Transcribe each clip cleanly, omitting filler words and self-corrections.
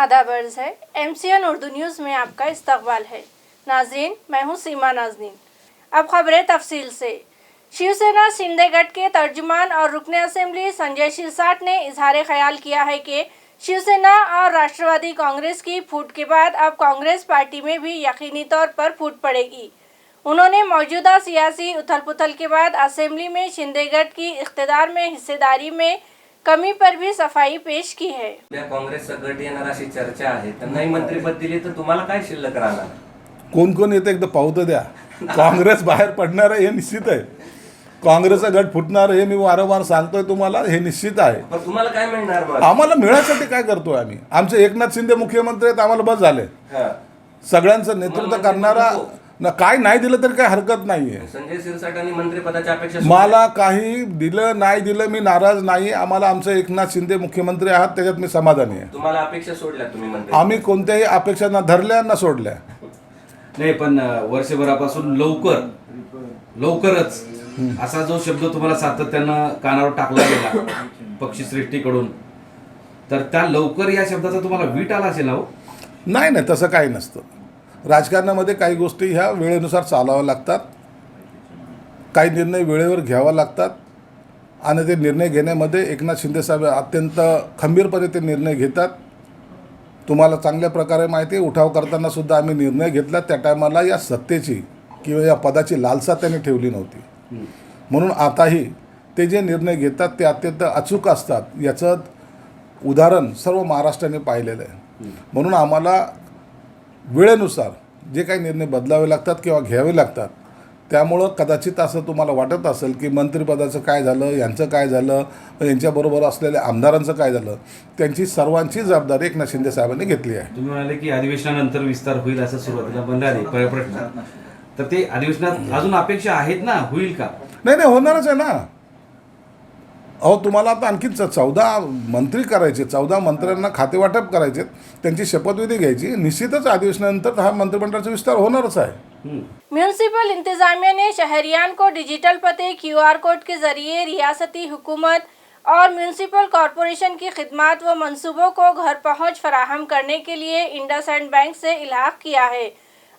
आदाब अर्ज़ है। MCN उर्दू न्यूज़ में आपका इस्तकबाल है। नाज़रीन, मैं हूँ सीमा नाज़नीन। अब खबरें तफसील से। शिवसेना शिंदे गठ के तर्जुमान और रुकने असेंबली संजय शिरसाट ने इजहार ख्याल किया है कि शिवसेना और राष्ट्रवादी कांग्रेस की फूट के बाद अब कांग्रेस पार्टी में भी यकीनी तौर पर फूट पड़ेगी। उन्होंने मौजूदा सियासी उथल पुथल के बाद असेंबली में शिंदे गठ की इख्तिदार में हिस्सेदारी में कमी पर भी सफाई पेश की है। काँग्रेसचा गट येणार अशी चर्चा आहे, त्यांनाही मंत्रिपद दिले तर तुम्हाला काय शिल्लक राहणार? कोण कोण येते एकदा पाहू तर द्या. काँग्रेस बाहेर पडणार आहे हे निश्चित आहे. काँग्रेसचा गट फुटणार हे मी वारंवार सांगतोय तुम्हाला, हे निश्चित आहे. पण तुम्हाला काय मिळणार मग? आम्हाला मिळासाठी काय करतोय आम्ही? आमचे एकनाथ शिंदे मुख्यमंत्री आहेत, आम्हाला बस झाले. सगळ्यांचं नेतृत्व करणारा काय नाही दिलं तरी काही हरकत नाहीये. संजय शिरसाटांनी मंत्रिपदाची अपेक्षा मला काही दिलं नाही दिलं मी नाराज नाही. आम्हाला आमचे एकनाथ शिंदे मुख्यमंत्री आहात त्याच्यात मी समाधानी आहे. तुम्हाला अपेक्षा सोडल्या तुम्ही मंत्री? आम्ही कोणत्याही अपेक्षा ना धरल्या ना सोडल्या. नाही, पण वर्षभरापासून लवकरच असा जो शब्द तुम्हाला सातत्यानं कानावर टाकला गेला पक्षश्रेष्ठीकडून, तर त्या लवकर या शब्दाचा तुम्हाला वीट आला असेल ना? नाही नाही, तसं काही नसतं. राजकारणामध्ये काही गोष्टी ह्या वेळेनुसार चालाव्या लागतात, काही निर्णय वेळेवर घ्यावा लागतात आणि ते निर्णय घेण्यामध्ये एकनाथ शिंदेसाहेब अत्यंत खंबीरपणे ते निर्णय घेतात. तुम्हाला चांगल्या प्रकारे माहिती आहे, उठाव करताना सुद्धा आम्ही निर्णय घेतला. त्या टायमाला या सत्तेची किंवा या पदाची लालसा त्यांनी ठेवली नव्हती. म्हणून आताही ते जे निर्णय घेतात ते अत्यंत अचूक असतात. याचं उदाहरण सर्व महाराष्ट्राने पाहिलेलं आहे. म्हणून आम्हाला वेळेनुसार जे काही निर्णय बदलावे लागतात किंवा घ्यावे लागतात. त्यामुळं कदाचित असं तुम्हाला वाटत असेल की मंत्रिपदाचं काय झालं, यांचं काय झालं, यांच्याबरोबर असलेल्या आमदारांचं काय झालं. त्यांची सर्वांची जबाबदारी एकनाथ शिंदे साहेबांनी घेतली आहे. तुम्ही म्हणाले की अधिवेशनानंतर विस्तार होईल असं सुरुवातीला बनले प्रश्न, तर ते अधिवेशनात अजून अपेक्षा आहेत ना, होईल का? नाही नाही, होणारच आहे ना. अहो, तुम्हाला आता आणखी 14 मंत्री करायचे, 14 मंत्र्यांना खातेवाटप करायचे, त्यांची शपथविधी घ्यायची. निश्चितच अधिवेशनानंतर हा मंत्रिमंडळाचा विस्तार होणारच आहे. म्यूनसिपल इंतजामिया ने शहरियान को डिजिटल पते QR कोड के जरिए रियासती हुकूमत और म्यूनसिपल कॉरपोरेशन की खिदमत व मंसूबों को घर पहुंच फराहम करने के लिए इंडसइंड बैंक से इलाहा किया है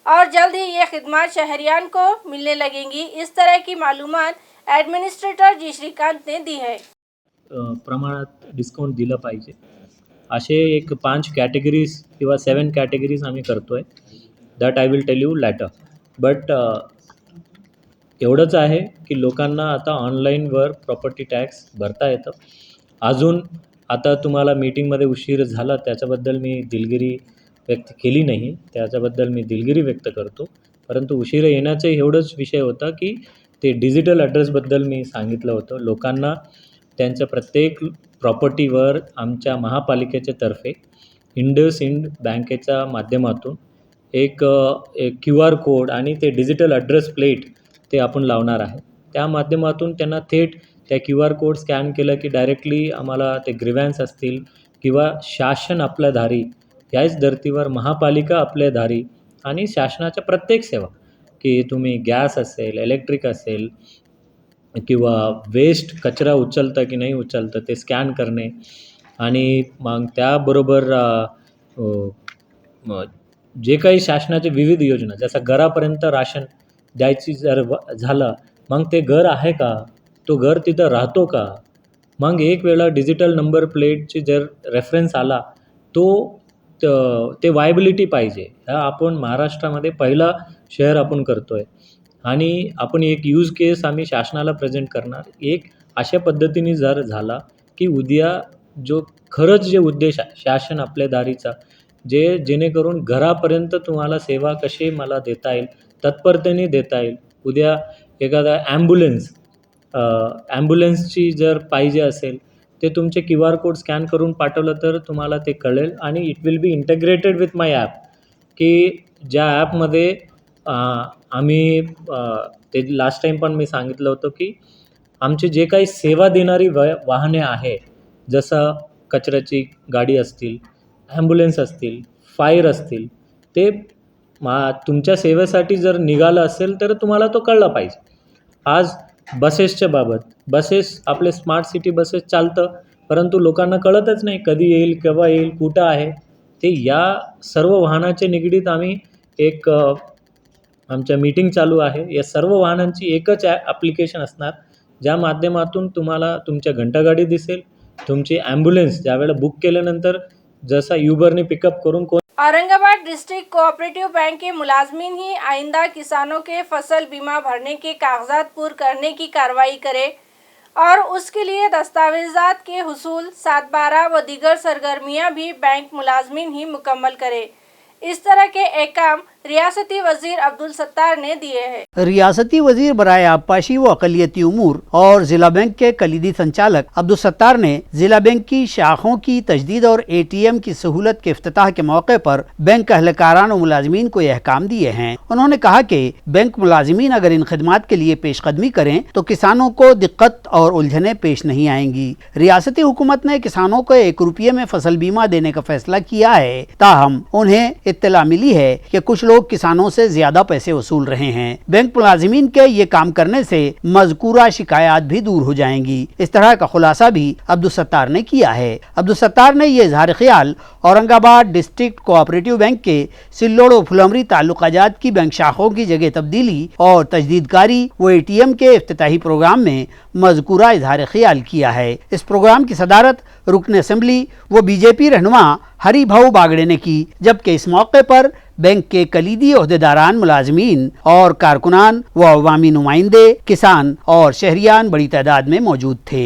और जल्द ही ये खिदमत शहरियान को मिलने लगेंगी। इस तरह की मालूमात एडमिनिस्ट्रेटर जी श्रीकांत ने दी है। प्रमाणात डिस्काउंट दिलं पाहिजे असे एक 5 कॅटेगरीज किंवा 7 कॅटेगरीज आम्ही करतो आहे. That I will tell you later. But एवढंच आहे की लोकांना आता ऑनलाईनवर प्रॉपर्टी टॅक्स भरता येतं. अजून आता तुम्हाला मीटिंगमध्ये उशीर झाला त्याच्याबद्दल मी दिलगिरी व्यक्त केली नाही, त्याच्याबद्दल मी दिलगिरी व्यक्त करतो. परंतु उशीर येण्याचं एवढंच विषय होता की ते डिजिटल ॲड्रेसबद्दल मी सांगितलं होतं. लोकांना त्यांच्या प्रत्येक प्रॉपर्टीवर आमच्या महापालिकेच्या तर्फे इंडसइंड बँकेच्या माध्यमातून एक QR कोड आणि ते डिजिटल ॲड्रेस प्लेट ते आपण लावणार आहे. त्या माध्यमातून त्यांना थेट त्या QR कोड स्कॅन केलं की डायरेक्टली आम्हाला ते ग्रीव्हन्स असतील किंवा शासन आपल्या दारी, याच धर्तीवर महापालिका आपल्या दारी आणि शासनाच्या प्रत्येक सेवा की तुम्ही गॅस असेल, इलेक्ट्रिक असेल किंवा वेस्ट कचरा उचलतं की नाही उचलतं ते स्कॅन करणे आणि मग त्याबरोबर जे काही शासनाचे विविध योजना जसं घरापर्यंत राशन द्यायची जर झालं, मग ते घर आहे का, तो घर तिथं राहतो का, मग एक वेळा डिजिटल नंबर प्लेटची जर रेफरन्स आला तो ते वायबिलिटी पाहिजे. ह्या आपण महाराष्ट्रामध्ये पहिला शहर आपण करतो आहे आणि आपण एक यूज केस आम्ही शासनाला प्रेझेंट करणार. एक अशा पद्धतीने जर झाला की उद्या जो खरंच जे उद्देश आहे शासन आपल्या दारीचा, जेणेकरून घरापर्यंत तुम्हाला सेवा कशी मला देता येईल, तत्परतेने देता येईल. उद्या एखादा ॲम्ब्युलन्सची जर पाहिजे असेल ते तुमचे QR कोड स्कॅन करून पाठवलं तर तुम्हाला ते कळेल आणि it will be integrated with my app की ज्या ॲपमध्ये आम्ही ते लास्ट टाईम पण मी सांगितलं होतं की आमचे जे काही सेवा देणारी वाहने आहे, जसं कचऱ्याची गाडी असतील, ॲम्ब्युलन्स असतील, फायर असतील, ते तुमच्या सेवेसाठी जर निघालं असेल तर तुम्हाला तो कळला पाहिजे. आज बसेसच्या बाबत, बसेस आपले स्मार्ट सिटी बसेस चालतं, परंतु लोकांना कळतच नाही कधी येईल, केव्हा येईल, कुठं आहे. ते या सर्व वाहनाचे निगडीत आम्ही एक आमच्या मीटिंग चालू आहे. या सर्व वाहनांची एकच ॲप्लिकेशन असणार, ज्या माध्यमातून तुम्हाला तुमच्या घंटागाडी दिसेल, तुमची ॲम्ब्युलन्स ज्यावेळेला बुक केल्यानंतर जसा युबरने पिकअप करून औरंगाबाद डिस्ट्रिक्ट कोऑपरेटिव बैंक के मुलाजमीन ही आइंदा किसानों के फसल बीमा भरने के कागजात पूर करने की कार्रवाई करे और उसके लिए दस्तावेजात के हुसूल 7/12 व दीगर सरगर्मियां भी बैंक मुलाजमीन ही मुकम्मल करे। इस तरह के अहकाम रियासती वजीर अब्दुल सत्तार ने दिए हैं। रियासती वजीर बराए आबपाशी व अक़लियती उमूर और ज़िला बैंक के कलीदी संचालक अब्दुल सत्तार ने ज़िला बैंक की शाखों की तजदीद और ATM की सहूलत के इफ्तिताह के मौके पर बैंक अहलकारान और मुलाजमीन को यह अहकाम दिए हैं। उन्होंने कहा कि बैंक मुलाजमीन अगर इन खदमात के लिए पेशकदमी करें तो किसानों को दिक्कत और उलझनें पेश नहीं आएंगी। रियासती हुकूमत ने किसानों को 1 रुपये में फसल बीमा देने का फैसला किया है, ताहम उन्हें इत्तला मिली है कि कुछ लोग किसानों से ज्यादा पैसे वसूल रहे हैं। बैंक मुलाजिमीन के ये काम करने से मज़कूरा शिकायत भी दूर हो जाएंगी। इस तरह का खुलासा भी अब्दुल सत्तार ने किया है। अब्दुल सत्तार ने ये इज़हार ख्याल औरंगाबाद डिस्ट्रिक्ट कोऑपरेटिव बैंक के सिल्लोड़ व फुलमरी ताल्लुकाजात की बैंक शाखों की जगह तब्दीली और तजदीदकारी व ATM के इफ्तिताही प्रोग्राम में मज़कूरा इज़हार ख्याल किया है। इस प्रोग्राम की सदारत रुकन असम्बली व BJP रहनुमा हरी भाऊ बागड़े ने की, जबकि इस मौके पर बैंक के कलीदी ओहदेदारान, मुलाजमीन और कारकुनान व अवामी नुमाइंदे, किसान और शहरियान बड़ी तादाद में मौजूद थे।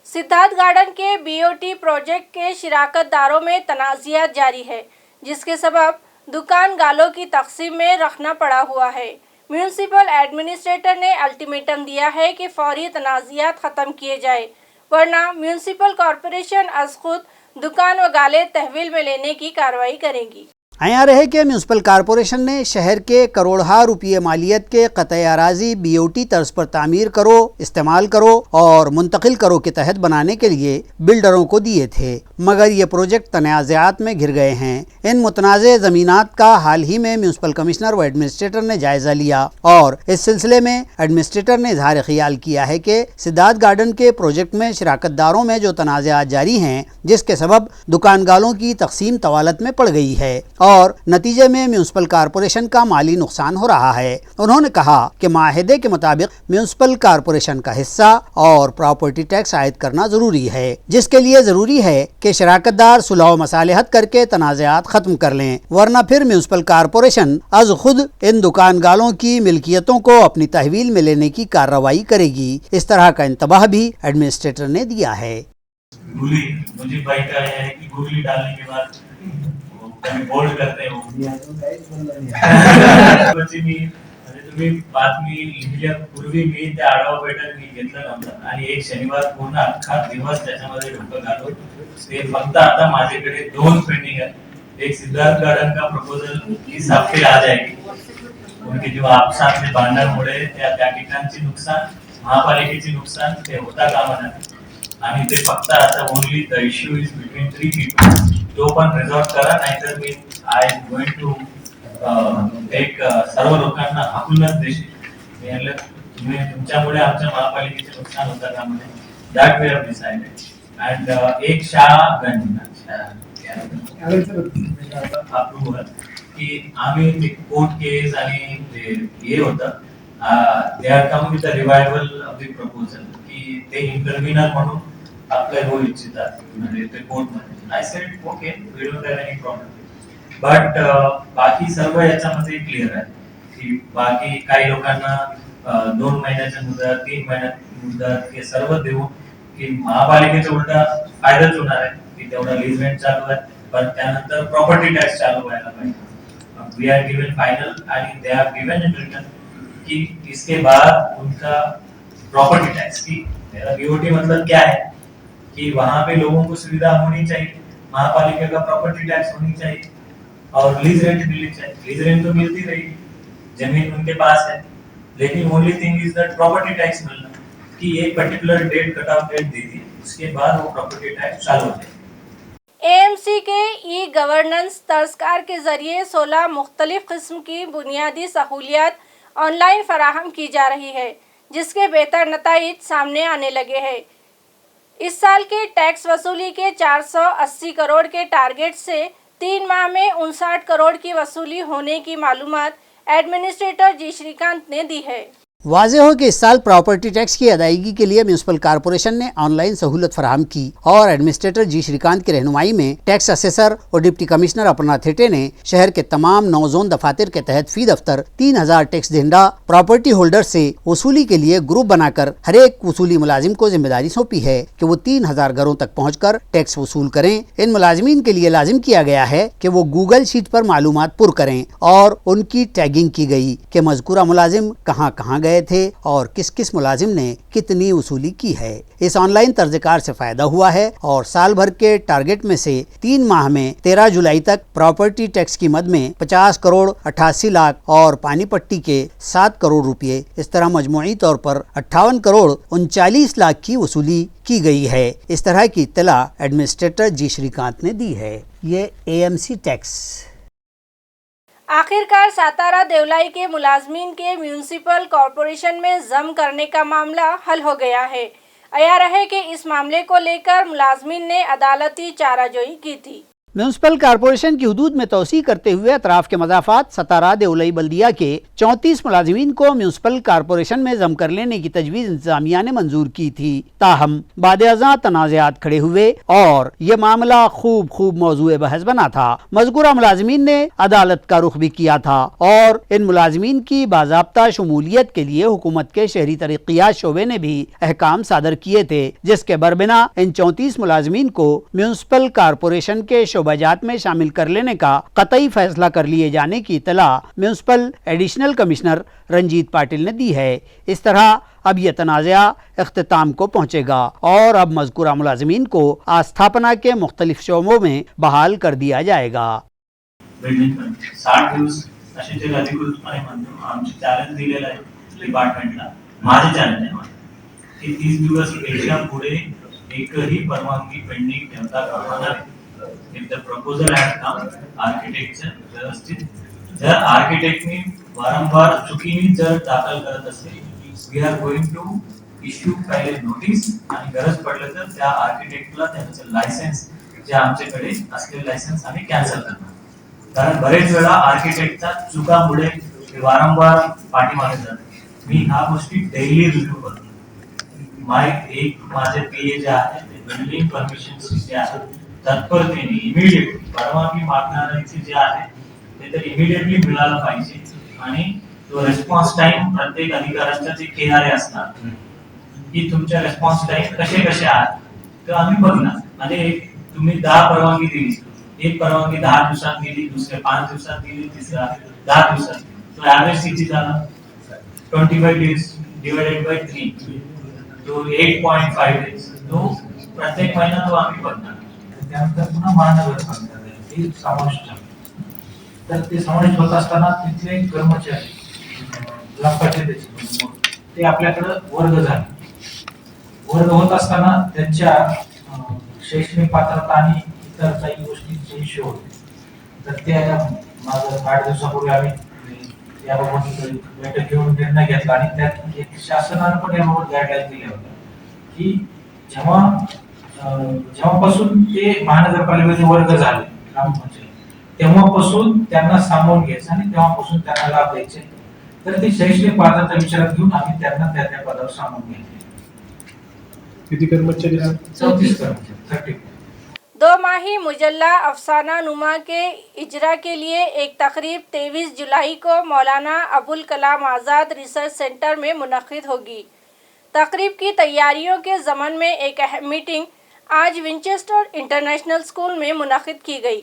सिद्धार्थ गार्डन के BOT प्रोजेक्ट के शिराकतदारों में तनाज़ियात जारी है, जिसके सबब दुकान गालों की तकसीम में रखना पड़ा हुआ है। म्यूनसिपल एडमिनिस्ट्रेटर ने अल्टीमेटम दिया है कि फौरी तनाज़ियात ख़त्म किए जाए, वरना म्यूनसिपल कॉरपोरेशन अज खुद दुकान व गाले तहवील में लेने की कार्रवाई करेगी। आया रहे कि म्यूनसिपल कॉरपोरेशन ने शहर के करोड़हा रुपये मालियत के क़तई अराज़ी BOT तर्ज पर तामीर करो, इस्तेमाल करो और मुंतकिल करो के तहत बनाने के लिए बिल्डरों को दिए थे, मगर ये प्रोजेक्ट तनाज़ात में घिर गए हैं। इन मुतनाज़े ज़मीनात का हाल ही में म्यूनसिपल कमिश्नर व एडमिनिस्ट्रेटर ने जायज़ा लिया और इस सिलसिले में एडमिनिस्ट्रेटर ने इज़हार ख्याल किया है कि सिद्धार्थ गार्डन के प्रोजेक्ट में शिराकतदारों में जो तनाज़ात जारी हैं, जिसके सबब दुकानगालों की तकसीम तवालत में पड़ गई है और नतीजे में म्यूनसिपल कॉरपोरेशन का माली नुकसान हो रहा है। उन्होंने कहा कि माहिदे के मुताबिक म्यूनसिपल कॉरपोरेशन का हिस्सा और प्रॉपर्टी टैक्स आयद करना जरूरी है, जिसके लिए जरूरी है कि शराकतदार सुलह मसालहत करके तनाज़ात खत्म कर लें, वरना फिर म्यूनसिपल कॉरपोरेशन अज खुद इन दुकानगालों की मिल्कियतों को अपनी तहवील में लेने की कार्रवाई करेगी। इस तरह का इंतबाह भी एडमिनिस्ट्रेटर ने दिया है। गुली मुझे भाई का है कि गुली डालने के बाद कमी बोल्ड करते हो मी म्हणजे तुम्ही बातमी लिहिल्यापूर्वी मी त्या आढावा बैठक मी घेतलं नव्हतं आणि एक शनिवार पूर्ण अख्खा दिवस त्याच्यामध्ये डोकं घालून ते फक्त आता माझ्याकडे 2 पेंडिंग आहे। एक सिद्धार्थ गार्डन का प्रपोजल इस हफ्ते आ जाएगी, उनके जो आपसात में भांडणामुळे त्या ठिकाणची नुकसान, महापालिकेची नुकसान ते होता कामा नये आणि ते फक्त आता only the issue is between 3 people, तो पण रिझॉल्व करा, नाहीतर मी आय एम गोइंग टू एक सर्व लोकांना हाकूनच देशील। तुम्ही तुमच्यामुळे आमच्या महापालिकेचे नुकसान होता कामा नये, that we have decided. And एक शाहगंज अप्रूव्हल की आम्ही ते कोर्ट केस आणि ते हे होतं, they are come with the revival of the proposal की ते इंटरव्हिनर म्हणून अप्लाय होऊ इच्छितात म्हणजे ते कोर्टमध्ये। I said okay, we don't have any problem, but बाकी सर्व याच्यामध्ये क्लिअर आहे की बाकी काही लोकांना 2 महिन्याच्या मुदत, 3 महिन्याची मुदत हे सर्व देऊन की महापालिकेचा उलटा फायदाच होणार आहे की तेवढा लीज रेंट चालू आहे, पण त्यानंतर प्रॉपर्टी टॅक्स चालू व्हायला पाहिजे। वी आर गिवन फाइनल आणि they are given in return कि इसके बाद उनका प्रॉपर्टी टैक्स की BOT मतलब क्या है कि वहां पे लोगों को सुविधा होनी चाहिए, महापालिका का प्रॉपर्टी टैक्स होनी चाहिए और लीज रेंट मिलनी चाहिए। लीज रेंट तो मिलती रहेगी, जमीन उनके पास है, लेकिन only thing is that property tax मिलना कि एक particular date cut off date दी थी, उसके बाद वो प्रॉपर्टी टैक्स चालू हो जाए। AMC के ई गवर्नेंस तर्जकार के जरिए 16 मुख्तलिफ किस्म की बुनियादी सहूलियात ऑनलाइन फराहम की जा रही है, जिसके बेहतर नताइज सामने आने लगे हैं। इस साल के टैक्स वसूली के 480 करोड़ के टारगेट से 3 माह में 59 करोड़ की वसूली होने की मालूमात एडमिनिस्ट्रेटर जी श्रीकांत ने दी है। वाज़ेह हो कि इस साल प्रॉपर्टी टैक्स की अदायगी के लिए म्यूनिसिपल कॉरपोरेशन ने ऑनलाइन सहूलत फराहम की और एडमिनिस्ट्रेटर जी श्रीकांत की रहनुमाई में टैक्स असेसर और डिप्टी कमिश्नर अपना थेटे ने शहर के तमाम 9 जोन दफातर के तहत फी दफ्तर 3000 टैक्स दहिंदा प्रॉपर्टी होल्डर से वसूली के लिए ग्रुप बनाकर हर एक वसूली मुलाजिम को जिम्मेदारी सौंपी है कि वो 3000 घरों तक पहुँचकर टैक्स वसूल करें। इन मुलाजिमीन के लिए लाजिम किया गया है कि वो गूगल शीट पर मालूमात पुर करें और उनकी टैगिंग की गई कि मज़कूरा मुलाजिम कहाँ कहाँ गए थे और किस किस मुलाजिम ने कितनी वसूली की है। इस ऑनलाइन तर्जकार से फायदा हुआ है और साल भर के टारगेट में से 3 माह में 13 जुलाई तक प्रॉपर्टी टैक्स की मद में 50 करोड़ 88 लाख और पानी पट्टी के 7 करोड़ रुपए, इस तरह मजमूई तौर पर 58 करोड़ 39 लाख की वसूली की गई है। इस तरह की इत्तला एडमिनिस्ट्रेटर जी श्रीकांत ने दी है। ये AMC टैक्स। आखिरकार सातारा देवलाई के मुलाजमीन के म्यूनिसिपल कॉरपोरेशन में जम करने का मामला हल हो गया है। अयार है कि इस मामले को लेकर मुलाजमीन ने अदालती चाराजोई की थी। म्यूनिसिपल कॉरपोरेशन की हुदूद में तोसी करते हुए अतराफ के मजाफात सतारा देवलई बल्दिया के 34 मुलाजिमीन को म्यूनिसिपल कॉरपोरेशन में जम कर लेने की तजवीज़ इंतजामिया ने मंजूर की थी। ताहम बाद-ए-अज़ां तनाज़ात खड़े हुए और ये मामला खूब मौजूए बहस बना था। मज़कूरा मुलाजिमीन ने अदालत का रुख भी किया था और इन मुलाजिमीन की बाज़ाब्ता शमूलियत के लिए हुकूमत के शहरी तरक्कियात शोबे ने भी अहकाम सादर किए थे, जिसके बरबिना इन 34 मुलाजिमीन को म्यूनिसिपल कॉरपोरेशन के शोबाजात में शामिल कर लेने का कतई फैसला कर लिए जाने की इतला municipal additional commissioner Ranjit Patil ने दी है। इस तरह अब यह तनाज़ा इख्तिताम को पहुँचेगा और अब मज़कूरा मुलाजिमीन को आस्थापना के मुख्तलिफ शोबों में बहाल कर दिया जाएगा। 60 दिवस असे ते अधिकृतपणे म्हणतो आमचे चॅलेंज दिलेलं आहे डिपार्टमेंटला, माझे चॅलेंज आहे की 30 दिवस पेक्षा पुढे एकही परवानगी पेंडिंग ठेवता कामा नये। If the proposal has come, आर्किटेक्टचं व्यवस्थित जर आर्किटेक्टनी वारंवार चुकीने जर दाखल करत असेल, we are going to issue पहिले नोटीस आणि गरज पडलं तर त्या आर्किटेक्टला त्यांचं लायसन्स जे आमच्याकडे असलेले लायसन्स आम्ही कॅन्सल करणार। कारण बरेच वेळा आर्किटेक्टच्या चुकामुळे ते वारंवार पाठीमागे जातात। मी ह्या गोष्टी डेली रिव्ह्यू करतो। माझे PA जे आहे ते बिल्डिंग परमिशन जे आहे तत्परतेने इमिडिएटली परवानगी मागणाऱ्यांचे जे आहे ते तर इमिडिएटली मिळालं पाहिजे आणि तो रिस्पॉन्स टाइम प्रत्येक अधिकाऱ्याचा जे KRA असणार की तुमच्या रिस्पॉन्स टाइम कसे आहेत तर आम्ही बघणार। आणि तुम्ही 10 परवानगी दिली, एक परवानगी 10 दिवसात दिली, दुसरे 5 दिवसात दिली, तिसरा 10 दिवसात, तो ऍव्हरेज किती झाला 25 डेज डिवाइडेड बाय 3 तो 8.5 डेज, तो प्रत्येक महिना तो आम्ही बघणार। त्यानंतर पुन्हा महानगरपालिका समाविष्ट तर ते समाविष्ट होत असताना तिथले कर्मचारी ग्रामपंचायतीचे ते आपल्याकडे वर्ग झाले। वर्ग होत असताना त्यांच्या शैक्षणिक पात्रता आणि इतर काही गोष्टींचे इश्यू होते। तर ते माझं 8 दिवसापूर्वी आम्ही याबाबत बैठक घेऊन निर्णय घेतला आणि त्यात एक शासनाने पण याबाबत गाईडलाईन दिल्या होत्या की जेव्हापासून ते महानगरपालिकेचे वर्ग झाले ग्रामपंचायत तेव्हापासून त्यांना सामावून घ्यायचं आणि तेव्हापासून त्यांना लाभ द्यायचे। तर ते शैक्षणिक पात्रता विचारात घेऊन आम्ही त्यांना त्या पदावर सामावून घेतले। किती कर्मचारी? 34 कर्मचारी। 2 माही मुजल्ला अफसाना नुमा के इजरा के लिए एक तकरीब 23 जुलाई को मौलाना अबुल कलाम आज़ाद रिसर्च सेंटर में मुनक़िद होगी। तकरीब की तैयारियों के ज़मन में एक अहम मीटिंग आज विंचेस्टर इंटरनेशनल स्कूल में मुनक़िद की गई।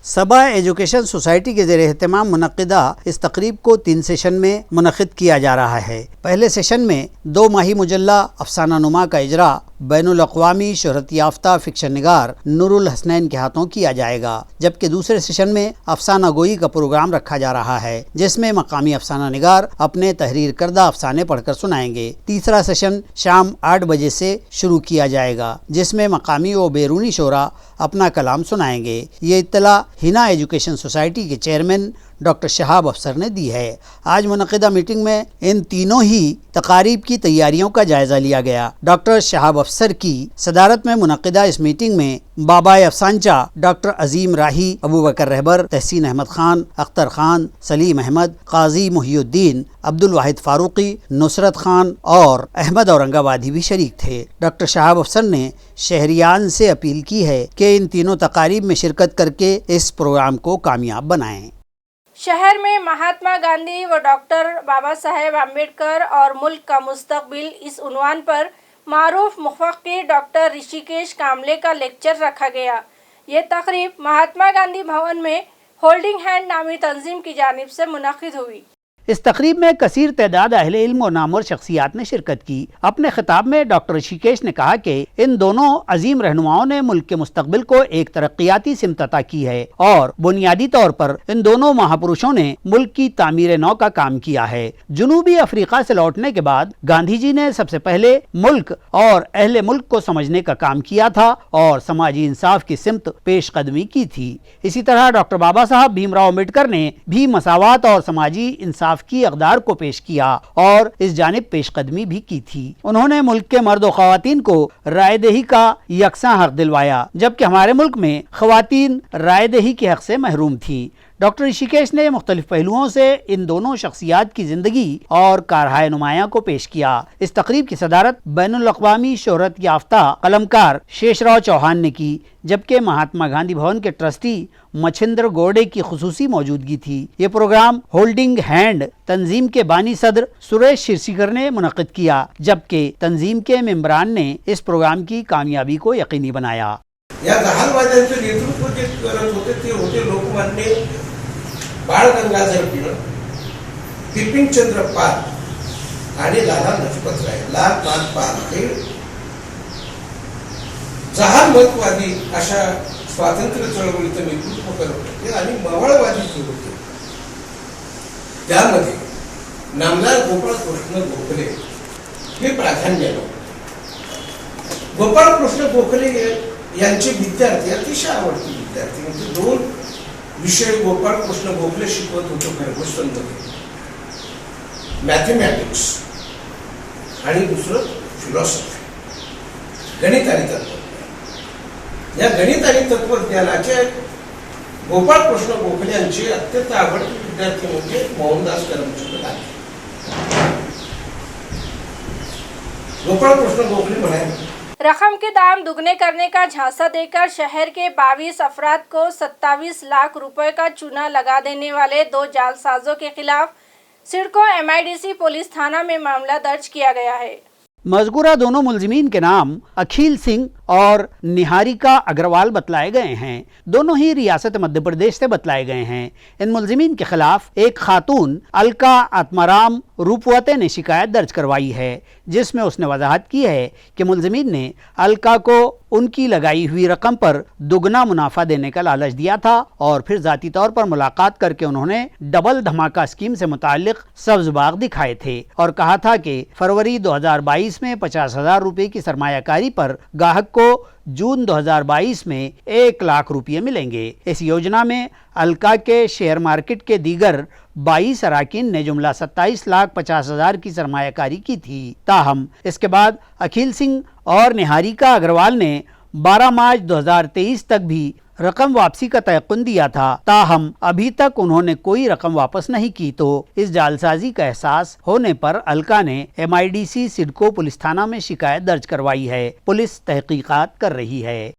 सबा एजुकेशन सोसाइटी के ज़रिए एहतमाम मुनक़िदा इस तकरीब को 3 सेशन में मुनक़िद किया जा रहा है। पहले सेशन में 2 माही मुजल्ला अफसाना नुमा का इजरा बैनुल अक़वामी शोहरत याफ्ता फिक्शन निगार नूरुल हसनैन के हाथों किया जाएगा, जबकि दूसरे सेशन में अफसाना गोई का प्रोग्राम रखा जा रहा है जिसमें मकामी अफसाना निगार अपने तहरीर करदा अफसाने पढ़कर सुनाएंगे। तीसरा सेशन शाम 8 बजे से शुरू किया जाएगा जिसमें मकामी व बैरूनी शोरा अपना कलाम सुनाएंगे। ये इत्तला हिना एजुकेशन सोसाइटी के चेयरमैन ڈاکٹر شہاب افسر نے دی ہے۔ آج منعقدہ میٹنگ میں ان تینوں ہی تقاریب کی تیاریوں کا جائزہ لیا گیا۔ ڈاکٹر شہاب افسر کی صدارت میں منعقدہ اس میٹنگ میں بابا افسانچہ ڈاکٹر عظیم راہی، ابوبکر رہبر، تحسین احمد خان، اختر خان، سلیم احمد، قاضی محی الدین، عبد الواحد فاروقی، نصرت خان اور احمد اورنگ آبادی بھی شریک تھے۔ ڈاکٹر شہاب افسر نے شہریان سے اپیل کی ہے کہ ان تینوں تقاریب میں شرکت کر کے اس پروگرام کو کامیاب بنائیں۔ شہر میں مہاتما گاندھی و ڈاکٹر بابا صاحب امبیڈکر اور ملک کا مستقبل اس عنوان پر معروف مفکر ڈاکٹر رشیکیش کاملے کا لیکچر رکھا گیا۔ یہ تقریب مہاتما گاندھی بھون میں ہولڈنگ ہینڈ نامی تنظیم کی جانب سے منعقد ہوئی۔ اس تقریب میں کثیر تعداد اہل علم و نامور شخصیات نے شرکت کی۔ اپنے خطاب میں ڈاکٹر رشیکیش نے کہا کہ ان دونوں عظیم رہنماؤں نے ملک کے مستقبل کو ایک ترقیاتی سمت عطا کی ہے اور بنیادی طور پر ان دونوں مہاپروشوں نے ملک کی تعمیر نو کا کام کیا ہے۔ جنوبی افریقہ سے لوٹنے کے بعد گاندھی جی نے سب سے پہلے ملک اور اہل ملک کو سمجھنے کا کام کیا تھا اور سماجی انصاف کی سمت پیش قدمی کی تھی۔ اسی طرح ڈاکٹر بابا صاحب بھیم راؤ امبیڈکر نے بھی مساوات اور سماجی انصاف کی اقدار کو پیش کیا اور اس جانب پیش قدمی بھی کی تھی۔ انہوں نے ملک کے مرد و خواتین کو رائے دہی کا یکساں حق دلوایا، جبکہ ہمارے ملک میں خواتین رائے دہی کے حق سے محروم تھی۔ ڈاکٹر رشیکیش نے مختلف پہلوؤں سے ان دونوں شخصیات کی زندگی اور کارہائے نمایاں کو پیش کیا۔ اس تقریب کی صدارت بین الاقوامی شہرت یافتہ قلمکار شیش راؤ چوہان نے کی، جبکہ مہاتما گاندھی بھون کے ٹرسٹی مچھندر گوڑے کی خصوصی موجودگی تھی۔ یہ پروگرام ہولڈنگ ہینڈ تنظیم کے بانی صدر سریش شرسیکر نے منعقد کیا، جبکہ تنظیم کے ممبران نے اس پروگرام کی کامیابی کو یقینی بنایا۔ या जहालवाद्यांचं नेतृत्व जे करत होते ते होते लोकमान्य बाळ गंगाधर टिळक, बिपिनचंद्र पाल आणि लाला लजपत राय। लाल पाल हे जहालमतवादी अशा स्वातंत्र्य चळवळीचं नेतृत्व करत होते आणि मवाळवादी जे होते त्यामध्ये नामदार गोपाळकृष्ण गोखले हे प्राधान्य होते। गोपाळकृष्ण गोखले यांचे विद्यार्थी अतिशय आवडते विद्यार्थी म्हणजे दोन विषय गोपाळकृष्ण गोखले शिकवत होते फर्ग्युसनमध्ये, मॅथमॅटिक्स आणि दुसरं फिलॉसॉफी, गणित आणि तत्वज्ञान। या गणित आणि तत्वज्ञानाचे गोपाळकृष्ण गोखले यांचे अत्यंत आवडते विद्यार्थी म्हणजे मोहनदास करमचंद गांधी। गोपाळकृष्ण गोखले म्हणाले, रकम के दाम दुगने करने का झांसा देकर शहर के 22 अफराद को 27 लाख रुपए का चूना लगा देने वाले 2 जालसाजों के खिलाफ सिडको MIDC पुलिस थाना में मामला दर्ज किया गया है। मज़कूरा दोनों मुलजिमीन के नाम अखिल सिंह और निहारिका अग्रवाल बतलाए गए हैं। दोनों ही रियासत मध्य प्रदेश से बतलाए गए हैं। इन मुलजिमीन के खिलाफ एक खातून अलका आत्माराम रूपवते ने शिकायत दर्ज करवाई है, जिसमें उसने वजाहत की है कि मुलजिमीन ने अलका को उनकी लगाई हुई रकम पर दुगना मुनाफा देने का लालच दिया था और फिर ज़ाती तौर पर मुलाकात करके उन्होंने डबल धमाका स्कीम से मुताल्लिक सब्ज बाग दिखाए थे और कहा था कि फरवरी 2022 में 50,000 रुपये की सरमायाकारी पर गाहक को जून 2022 में 1 लाख रुपये मिलेंगे। इस योजना में अलका के शेयर मार्केट के दीगर 22 अराकीन ने जुमला 27,50,000 की सरमायाकारी की थी। ताहम इसके बाद अखिल सिंह और निहारिका अग्रवाल ने 12 मार्च 2023 तक भी रकम वापसी का तयक़ुन दिया था। ताहम अभी तक उन्होंने कोई रकम वापस नहीं की, तो इस जालसाजी का एहसास होने पर अलका ने MIDC सिडको पुलिस थाना में शिकायत दर्ज करवाई है। पुलिस तहकीकात कर रही है।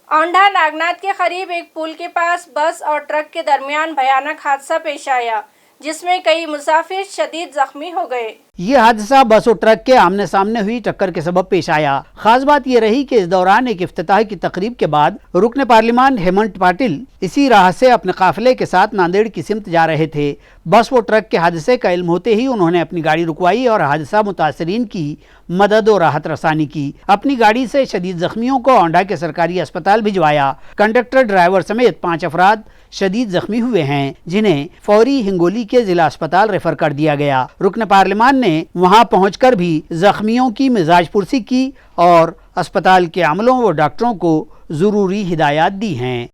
औंढा नागनाथ के करीब एक पुल के पास बस और ट्रक के दरमियान भयानक हादसा पेश आया, जिसमें कई मुसाफिर शदीद जख्मी हो गए। ये हादसा बस और ट्रक के आमने सामने हुई टक्कर के सबब पेश आया। खास बात ये रही कि इस दौरान एक इफ्तिताह की तकरीब के बाद रुकन पार्लिमान हेमंत पाटिल इसी राह से अपने काफिले के साथ नांदेड़ की सिमत जा रहे थे। बस व ट्रक के हादसे का इल्म होते ही उन्होंने अपनी गाड़ी रुकवाई और हादसा मुतासरीन की मदद और राहत रसानी की। अपनी गाड़ी से शदीद जख्मियों को औंढा के सरकारी अस्पताल भिजवाया। कंडक्टर, ड्राइवर समेत 5 अफराद शदीद जख्मी हुए हैं, जिन्हें फौरी हिंगोली के जिला अस्पताल रेफर कर दिया गया। रुकन पार्लिमान ने वहां पहुंचकर भी जख्मियों की मिजाज पुरसी की और अस्पताल के अमलों व डॉक्टरों को जरूरी हिदायत दी हैं।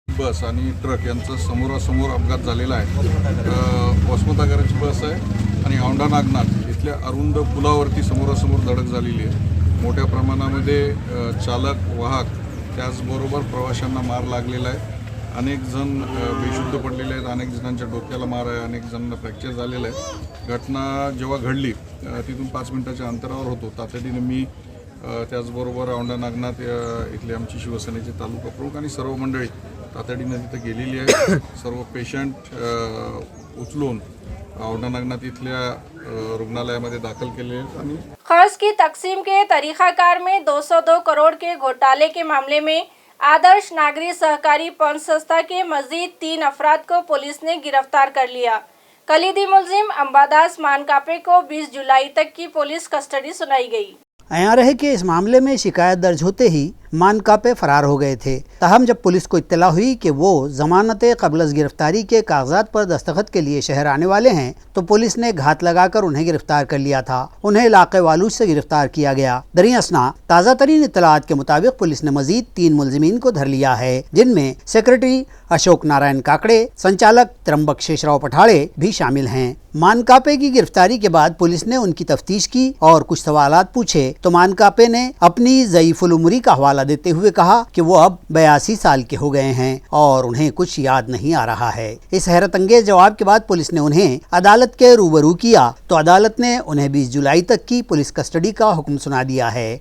बस आणि ट्रक यांचा समोरासमोर अपघात झालेला आहे. वसमतागराची बस आहे आणि औंढा नागनाथ इथल्या अरुंद पुलावरती समोरासमोर धडक झालेली आहे. मोठ्या प्रमाणामध्ये चालक वाहक त्याचबरोबर प्रवाशांना मार लागलेला आहे. अनेक जण बेशुद्ध पडलेले आहेत, अनेक जणांच्या डोक्याला मार आहे, अनेक जणांना फ्रॅक्चर झालेलं आहे. घटना जेव्हा घडली तिथून 5 मिनिटाच्या अंतरावर होतो. तातडीने मी त्याचबरोबर औंढा नागनाथ इथले आमची शिवसेनेचे तालुका प्रमुख आणि सर्व मंडळी तातडीने तिथे गेलेली आहे. सर्व पेशंट उचलून औंढा नागनाथ इथल्या रुग्णालयामध्ये दाखल केले आहेत. आणि कर्ज की तकसीम के तरीक़ाकार में 202 करोड़ के घोटाले के मामले में आदर्श नागरिक सहकारी पंच संस्था के मजीद 3 अफराद को पुलिस ने गिरफ्तार कर लिया। कलीदी मुलजिम अंबादास मानकापे को 20 जुलाई तक की पुलिस कस्टडी सुनाई गई। अयां रहे कि इस मामले में शिकायत दर्ज होते ही मानकापे फरार हो गए थे। ताहम जब पुलिस को इत्तला हुई कि वो जमानत कबल गिरफ्तारी के कागजात पर दस्तखत के लिए शहर आने वाले हैं तो पुलिस ने घात लगाकर उन्हें गिरफ्तार कर लिया था। उन्हें इलाके वालूज से गिरफ्तार किया गया। दरियासना ताज़ा तरीन इत्तलात के मुताबिक पुलिस ने मजीद 3 मुलजिमीन को धर लिया है, जिनमें सेक्रेटरी अशोक नारायण काकड़े, संचालक त्र्यंबक शेषराव पठाड़े भी शामिल हैं। मानकापे की गिरफ्तारी के बाद पुलिस ने उनकी तफ्तीश की और कुछ सवालात पूछे तो मानकापे ने अपनी ज़ईफ़ुल उम्री का हवाला देते हुए कहा कि वो अब 82 साल के हो गए हैं और उन्हें कुछ याद नहीं आ रहा है। इस हैरत अंगेज जवाब के बाद पुलिस ने उन्हें अदालत के रूबरू किया तो अदालत ने उन्हें 20 जुलाई तक की पुलिस कस्टडी का हुक्म सुना दिया है।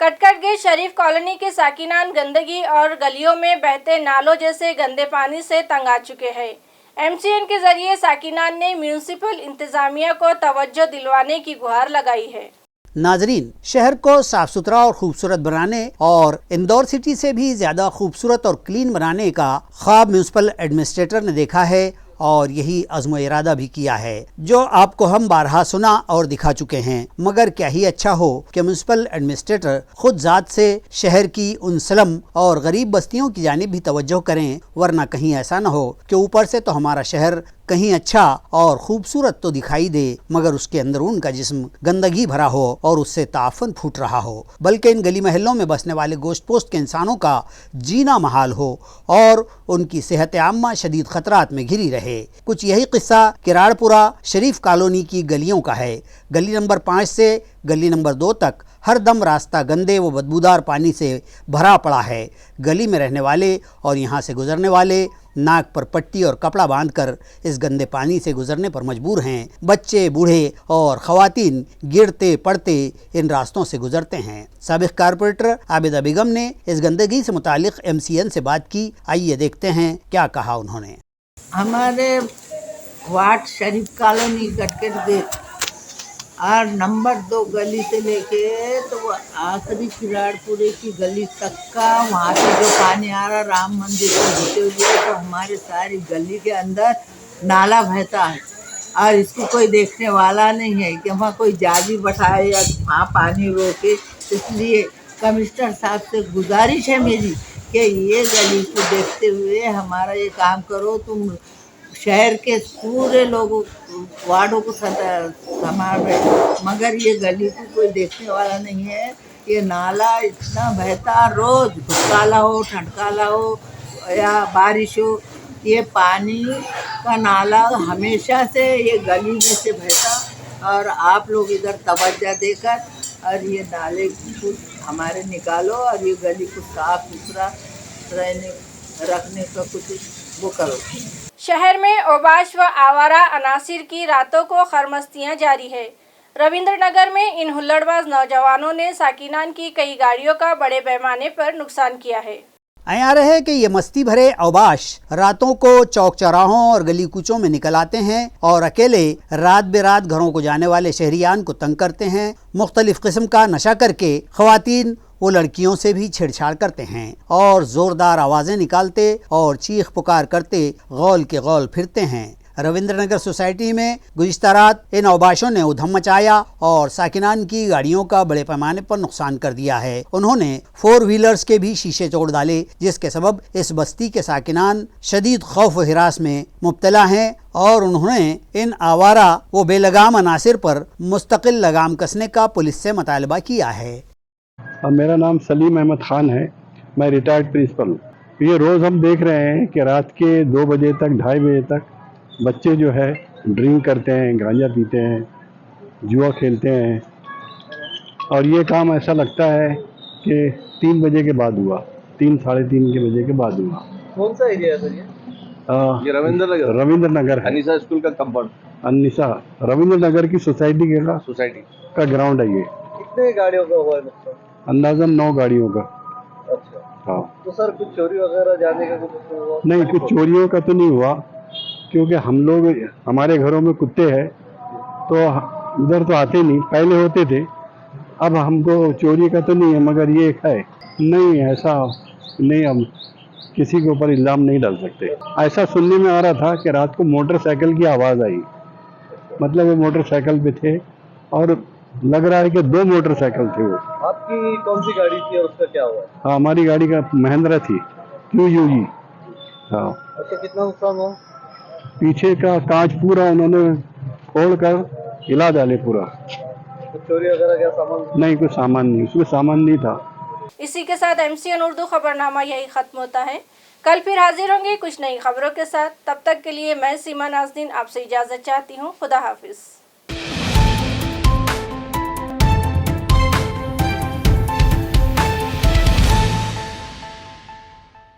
कटकट के शरीफ कॉलोनी के साकिनान गंदगी और गलियों में बहते नालों जैसे गंदे पानी से तंग आ चुके हैं। एमसीएन के जरिए साकिनान ने म्यूनिसिपल इंतजामिया को तवज्जो दिलवाने की गुहार लगाई है। नाजरीन, शहर को साफ सुथरा और खूबसूरत बनाने और इंदौर सिटी से भी ज़्यादा खूबसूरत और क्लीन बनाने का ख्वाब म्यूनिसिपल एडमिनिस्ट्रेटर ने देखा है और यही अज़्म इरादा भी किया है, जो आपको हम बारहा सुना और दिखा चुके हैं। मगर क्या ही अच्छा हो कि म्यूनिसिपल एडमिनिस्ट्रेटर खुद ज़ात से शहर की उन स्लम और गरीब बस्तियों की जानिब भी तवज्जो करें, वरना कहीं ऐसा न हो कि ऊपर से तो हमारा शहर कहीं अच्छा और खूबसूरत तो दिखाई दे मगर उसके अंदरून का जिस्म गंदगी भरा हो और उससे ताफन फूट रहा हो, बल्कि इन गली महलों में बसने वाले गोश्त पोस्ट के इंसानों का जीना महाल हो और उनकी सेहत आम्मा शदीद खतरात में घिरी रहे। कुछ यही किस्सा किराड़पुरा शरीफ कॉलोनी की गलियों का है। गली नंबर 5 से गली नंबर 2 तक हर दम रास्ता गंदे व बदबूदार पानी से भरा पड़ा है। गली में रहने वाले और यहाँ से गुजरने वाले नाक पर पट्टी और कपड़ा बांधकर इस गंदे पानी से गुजरने पर मजबूर हैं। बच्चे, बूढ़े और ख़वातीन गिरते पड़ते इन रास्तों से गुजरते हैं। साबिक़ कारपोरेटर आबिदा बेगम ने इस गंदगी से मुतालिक MCN से बात की। आइए देखते हैं क्या कहा उन्होंने। हमारे वार्ड शरीफ कॉलोनी कटकट गेट और नंबर 2 गली से लेके तो वो आखिरी किराड़पुरे की गली तक का वहाँ से जो पानी आ रहा राम मंदिर से होते हुए तो हमारे सारी गली के अंदर नाला बहता है और इसको कोई देखने वाला नहीं है कि वहाँ कोई जाली बैठाए या वहाँ पानी रोके। इसलिए कमिश्नर साहब से गुजारिश है मेरी कि ये गली को देखते हुए हमारा ये काम करो। तुम शहर के पूरे लोगों वार्डों को संभाल रहे मगर ये गली को कोई देखने वाला नहीं है। ये नाला इतना बहता, रोज धुपकाला हो, ठंडकाला हो या बारिश हो, ये पानी का नाला हमेशा से ये गली में से बहता और आप लोग इधर तवज्जो देकर और ये नाले को हमारे निकालो और ये गली को साफ सुथरा रखने का कुछ वो करो। शहर में ओबाश व आवारा अनासिर की रातों को खरमस्तियां जारी है। रविंद्र नगर में इन हुल्लड़बाज नौजवानों ने साकिनान की कई गाड़ियों का बड़े पैमाने पर नुकसान किया है। आया रहे कि ये मस्ती भरे अवबाश रातों को चौक चौराहों और गली कूचों में निकल आते हैं और अकेले रात बेरात घरों को जाने वाले शहरियान को तंग करते हैं। मुख्तलिफ किस्म का नशा करके ख़वातीन वो लड़कियों से भी छेड़छाड़ करते हैं और ज़ोरदार आवाज़ें निकालते और चीख पुकार करते गौल के गौल फिरते हैं। रविंद्र नगर सोसाइटी में गुज़िश्ता रात इन अवबाशों ने उधम मचाया और साकिनान की गाड़ियों का बड़े पैमाने पर नुकसान कर दिया है। उन्होंने 4 व्हीलर्स के भी शीशे तोड़ डाले, जिसके सबब इस बस्ती के साकिनान शदीद खौफ व हिरास में मुब्तला हैं और उन्होंने इन आवारा व बेलगाम अनासिर पर मुस्तकिल लगाम कसने का पुलिस से मुतालबा किया है। मेरा नाम सलीम अहमद ख़ान है, मैं रिटायर्ड प्रिंसिपल हूँ। ये रोज़ हम देख रहे हैं कि रात के 2 बजे तक 2:30 बजे तक बच्चे जो है ड्रिंक करते हैं, गांजा पीते हैं, जुआ खेलते हैं, और ये काम ऐसा लगता है कि 3 बजे के बाद हुआ, 3 साढ़े 3 के बजे के बाद हुआ। कौन सा एरिया है सर ये रविंद्र नगर है, अनीसा स्कूल का कंपाउंड, अनिसा रविंद्र नगर की सोसाइटी सोसाइटी का ग्राउंड है ये। कितने गाड़ियों का हुआ है नुकसान? अंदाजन 9 गाड़ियों का। अच्छा, हाँ, तो सर कुछ चोरी वगैरह जाने का कुछ हुआ? नहीं, कुछ चोरियों का तो नहीं हुआ, क्योंकि हम लोग, हमारे घरों में कुत्ते हैं तो इधर तो आते नहीं, पहले होते थे, अब हमको चोरी का तो नहीं है, मगर ये है नहीं, ऐसा नहीं, हम किसी के ऊपर इल्ज़ाम नहीं डाल सकते। ऐसा सुनने में आ रहा था कि रात को मोटरसाइकिल की आवाज़ आई, मतलब वो मोटरसाइकिल पे थे और लग रहा है कि 2 मोटरसाइकिल थे वो। आपकी कौन सी गाड़ी थी और उसका क्या हुआ? हाँ, हमारी गाड़ी का महिंद्रा थी, QUG। हाँ। अच्छा, कितना नुकसान हुआ? पीछे का कांच पूरा उन्होंने फोड़ कर हिला डाले पूरा। कुछ चोरी वगैरह क्या सामान? नहीं, कुछ सामान नहीं, उसमें सामान नहीं था। इसी के साथ MCN उर्दू खबरनामा यही खत्म होता है। कल फिर हाजिर होंगे कुछ नई खबरों के साथ। तब तक के लिए मैं सीमा नाज़नीन आपसे इजाज़त चाहती हूँ। खुदा हाफिज़।